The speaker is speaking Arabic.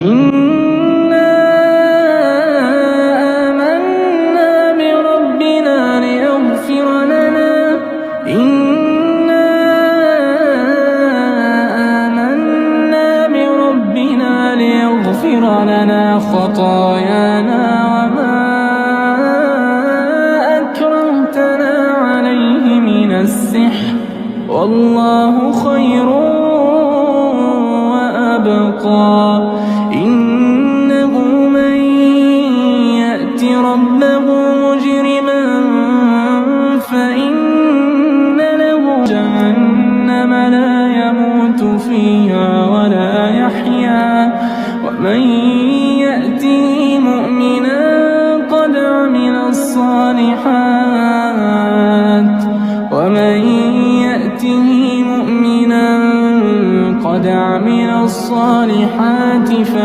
إِنَّا آمَنَّا بِرَبِّنَا لِيَغْفِرَ لَنَا خَطَايَانَا وَمَا أَكْرَهْتَنَا عَلَيْهِ مِنَ السِّحْرِ ۗ وَاللَّهُ خَيْرٌ وَأَبْقَىٰ. إِنَّهُ مَن يَأْتِ رَبَّهُ مُجْرِمًا فَإِنَّ لَهُ جَهَنَّمَ لَا يَمُوتُ فِيهَا وَلَا يَحْيَىٰ، وَمَن